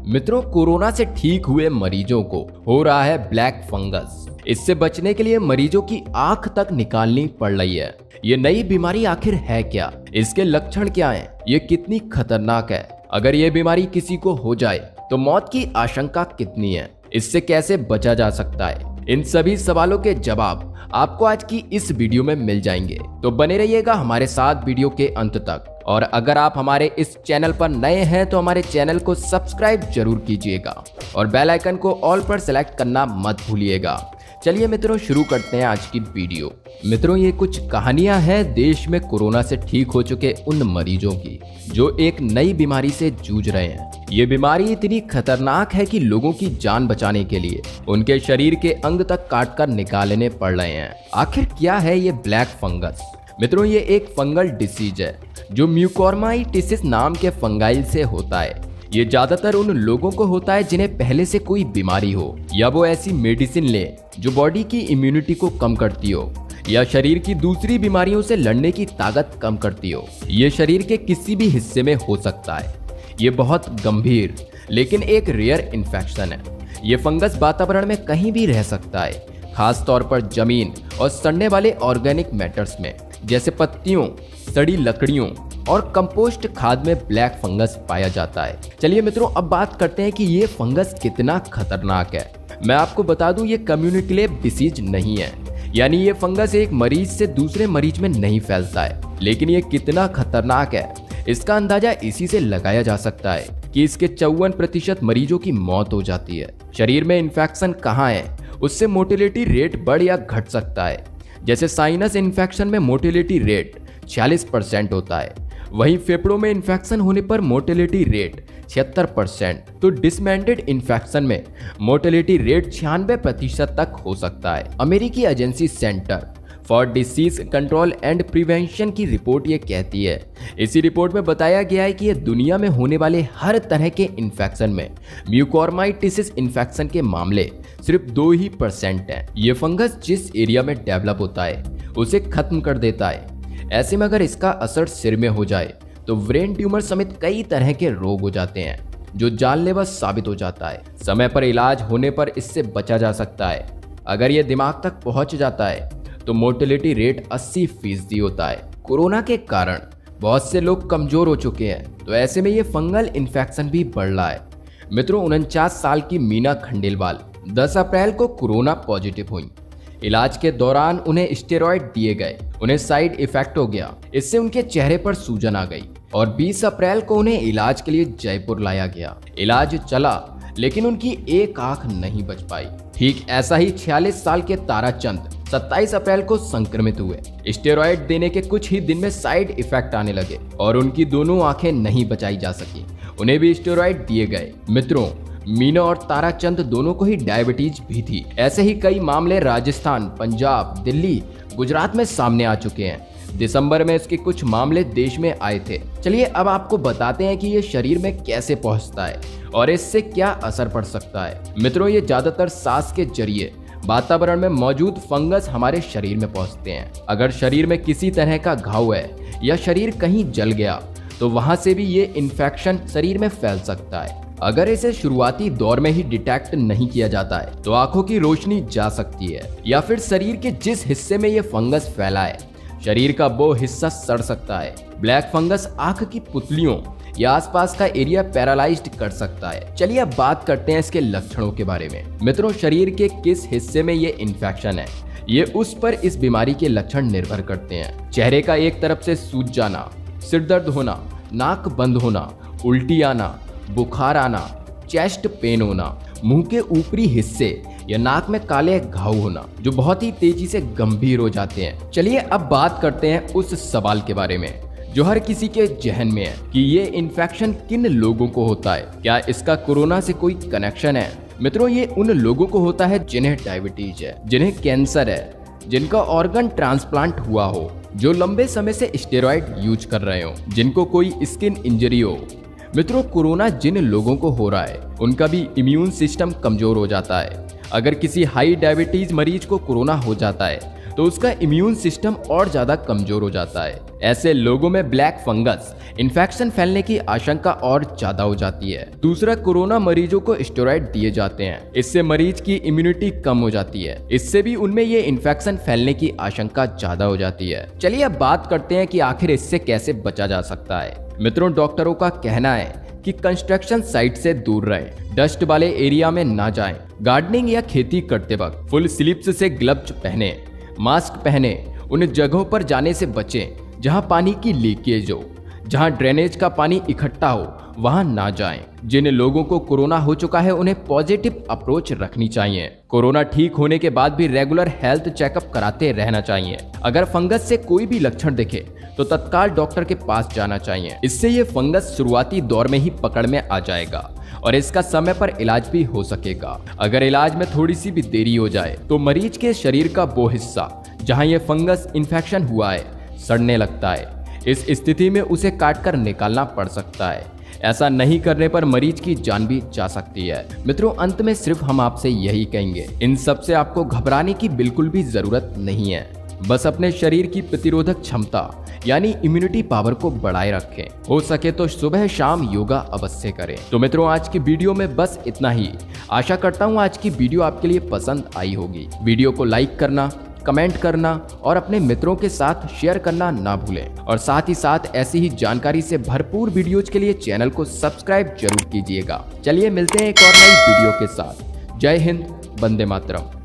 मित्रों, कोरोना से ठीक हुए मरीजों को हो रहा है ब्लैक फंगस। इससे बचने के लिए मरीजों की आंख तक निकालनी पड़ रही है। ये नई बीमारी आखिर है क्या? इसके लक्षण क्या हैं? ये कितनी खतरनाक है? अगर ये बीमारी किसी को हो जाए तो मौत की आशंका कितनी है? इससे कैसे बचा जा सकता है? इन सभी सवालों के जवाब आपको आज की इस वीडियो में मिल जाएंगे, तो बने रहिएगा हमारे साथ वीडियो के अंत तक। और अगर आप हमारे इस चैनल पर नए हैं तो हमारे चैनल को सब्सक्राइब जरूर कीजिएगा और बेल आइकन को ऑल पर सेलेक्ट करना मत भूलिएगा। चलिए मित्रों, शुरू करते हैं आज की वीडियो। मित्रों, ये कुछ कहानियां हैं देश में कोरोना से ठीक हो चुके उन मरीजों की जो एक नई बीमारी से जूझ रहे हैं। ये बीमारी इतनी खतरनाक है कि लोगों की जान बचाने के लिए उनके शरीर के अंग तक काटकर निकालने पड़ रहे हैं। आखिर क्या है ये ब्लैक फंगस? मित्रों, ये एक फंगल डिसीज है जो म्यूकोरमाइटिस नाम के फंगाइल से होता है। ये ज्यादातर उन लोगों को होता है जिन्हें पहले से कोई बीमारी हो, या वो ऐसी मेडिसिन ले जो बॉडी की इम्यूनिटी को कम करती हो या शरीर की दूसरी बीमारियों से लड़ने की ताकत कम करती हो। ये शरीर के किसी भी हिस्से में हो सकता है। ये बहुत गंभीर लेकिन एक रेयर इन्फेक्शन है। ये फंगस वातावरण में कहीं भी रह सकता है, खास तौर पर जमीन और सड़ने वाले ऑर्गेनिक मैटर्स में, जैसे पत्तियों, सड़ी लकड़ियों और कंपोस्ट खाद में ब्लैक फंगस पाया जाता है। चलिए मित्रों, अब बात करते हैं कि ये फंगस कितना खतरनाक है। मैं आपको बता दूं, ये कम्युनिकेबल डिसीज नहीं है, यानी ये फंगस एक मरीज से दूसरे मरीज में नहीं फैलता है। लेकिन ये कितना खतरनाक है इसका अंदाजा इसी से लगाया जा सकता है कि इसके 54% मरीजों की मौत हो जाती है। शरीर में इन्फेक्शन कहाँ है उससे मोर्टेलिटी रेट बढ़ या घट सकता है। जैसे साइनस इन्फेक्शन में मोर्टेलिटी रेट 46% होता है, वहीं फेफड़ों में इन्फेक्शन होने पर मोर्टेलिटी रेट 76%, तो डिसमेंटेड इन्फेक्शन में मोर्टेलिटी रेट 96% तक हो सकता है। अमेरिकी agency centre for disease control and prevention की रिपोर्ट ये कहती है। इसी रिपोर्ट में बताया गया है कि ये दुनिया में होने वाले हर तरह के इन्फेक्शन में म्यूकोरमाइटिस इन्फेक्शन के मामले सिर्फ 2% हैं। ये फंगस जिस एरिया में डेवलप होता है उसे खत्म कर देता है। ऐसे में अगर इसका असर सिर में हो जाए तो ब्रेन ट्यूमर समेत कई तरह के रोग हो जाते हैं जो जानलेवा साबित हो जाता है। समय पर इलाज होने पर इससे बचा जा सकता है। अगर ये दिमाग तक पहुंच जाता है तो मोर्टेलिटी रेट 80% होता है। कोरोना के कारण बहुत से लोग कमजोर हो चुके हैं, तो ऐसे में ये फंगल इन्फेक्शन भी बढ़ रहा है। मित्रों, 49 साल की मीना खंडेलवाल 10 अप्रैल को कोरोना पॉजिटिव हुई। इलाज के दौरान उन्हें स्टेरॉइड दिए गए, उन्हें साइड इफेक्ट हो गया, इससे उनके चेहरे पर सूजन आ गई और 20 अप्रैल को उन्हें इलाज के लिए जयपुर लाया गया। इलाज चला लेकिन उनकी एक आंख नहीं बच पाई। ठीक ऐसा ही 46 साल के ताराचंद 27 अप्रैल को संक्रमित हुए। स्टेरॉइड देने के कुछ ही दिन में साइड इफेक्ट आने लगे और उनकी दोनों आंखें नहीं बचाई जा सकी, उन्हें भी स्टेरॉइड दिए गए। मित्रों, मीना और ताराचंद दोनों को ही डायबिटीज भी थी। ऐसे ही कई मामले राजस्थान, पंजाब, दिल्ली, गुजरात में सामने आ चुके हैं। दिसंबर में इसके कुछ मामले देश में आए थे। चलिए अब आपको बताते हैं कि ये शरीर में कैसे पहुंचता है और इससे क्या असर पड़ सकता है। मित्रों, ये ज्यादातर सांस के जरिए वातावरण में मौजूद फंगस हमारे शरीर में पहुंचते हैं। अगर शरीर में किसी तरह का घाव है या शरीर कहीं जल गया तो वहां से भी ये इन्फेक्शन शरीर में फैल सकता है। अगर इसे शुरुआती दौर में ही डिटेक्ट नहीं किया जाता है तो आंखों की रोशनी जा सकती है, या फिर शरीर के जिस हिस्से में ये फंगस फैला है शरीर का वो हिस्सा सड़ सकता है। ब्लैक फंगस आंख की पुतलियों या आसपास का एरिया पैरालाइज्ड कर सकता है। चलिए अब बात करते हैं इसके लक्षणों के बारे में। मित्रों, शरीर के किस हिस्से में ये इन्फेक्शन है ये उस पर इस बीमारी के लक्षण निर्भर करते हैं। चेहरे का एक तरफ से सूज जाना, सिर दर्द होना, नाक बंद होना, उल्टी आना, बुखार आना, चेस्ट पेन होना, मुंह के ऊपरी हिस्से या नाक में काले घाव होना जो बहुत ही तेजी से गंभीर हो जाते हैं। चलिए अब बात करते हैं उस सवाल के बारे में जो हर किसी के जहन में है कि ये इन्फेक्शन किन लोगों को होता है। क्या इसका कोरोना से कोई कनेक्शन है? मित्रों, ये उन लोगों को होता है जिन्हें डायबिटीज है, जिन्हें कैंसर है, जिनका ऑर्गन ट्रांसप्लांट हुआ हो, जो लंबे समय से स्टेरॉइड यूज कर रहे हो, जिनको कोई स्किन इंजरी हो। मित्रों, कोरोना जिन लोगों को हो रहा है उनका भी इम्यून सिस्टम कमजोर हो जाता है। अगर किसी हाई डायबिटीज मरीज को कोरोना हो जाता है तो उसका इम्यून सिस्टम और ज्यादा कमजोर हो जाता है। ऐसे लोगों में ब्लैक फंगस इन्फेक्शन फैलने की आशंका और ज्यादा हो जाती है। दूसरा, कोरोना मरीजों को स्टेरॉइड दिए जाते हैं, इससे मरीज की इम्यूनिटी कम हो जाती है, इससे भी उनमें ये इन्फेक्शन फैलने की आशंका ज्यादा हो जाती है। चलिए अब बात करते हैं कि आखिर इससे कैसे बचा जा सकता है। मित्रों, डॉक्टरों का कहना है कि कंस्ट्रक्शन साइट से दूर रहें, डस्ट वाले एरिया में ना जाएं, गार्डनिंग या खेती करते वक्त फुल स्लीव्स से ग्लव्स पहने, मास्क पहने, उन जगहों पर जाने से बचें जहां पानी की लीकेज हो, जहां ड्रेनेज का पानी इकट्ठा हो वहां ना जाएं। जिन लोगों को कोरोना हो चुका है उन्हें पॉजिटिव अप्रोच रखनी चाहिए। कोरोना ठीक होने के बाद भी रेगुलर हेल्थ चेकअप कराते रहना चाहिए। अगर फंगस से कोई भी लक्षण दिखे तो तत्काल डॉक्टर के पास जाना चाहिए। इससे ये फंगस शुरुआती दौर में ही पकड़ में आ जाएगा और इसका समय पर इलाज भी हो सकेगा। अगर इलाज में थोड़ी सी भी देरी हो जाए तो मरीज के शरीर का वो हिस्सा जहां ये फंगस इन्फेक्शन हुआ है सड़ने लगता है। इस स्थिति में उसे काटकर निकालना पड़ सकता है। ऐसा नहीं करने पर मरीज की जान भी जा सकती है। मित्रों, अंत में सिर्फ हम आपसे यही कहेंगे, इन सब से आपको घबराने की बिल्कुल भी जरूरत नहीं है। बस अपने शरीर की प्रतिरोधक क्षमता यानी इम्यूनिटी पावर को बढ़ाए रखें। हो सके तो सुबह शाम योगा अवश्य करें। तो मित्रों, आज की वीडियो में बस इतना ही। आशा करता हूँ आज की वीडियो आपके लिए पसंद आई होगी। वीडियो को लाइक करना, कमेंट करना और अपने मित्रों के साथ शेयर करना ना भूलें। और साथ ही साथ ऐसी ही जानकारी से भरपूर वीडियोज के लिए चैनल को सब्सक्राइब जरूर कीजिएगा। चलिए मिलते हैं एक और नई वीडियो के साथ। जय हिंद, वंदे मातरम।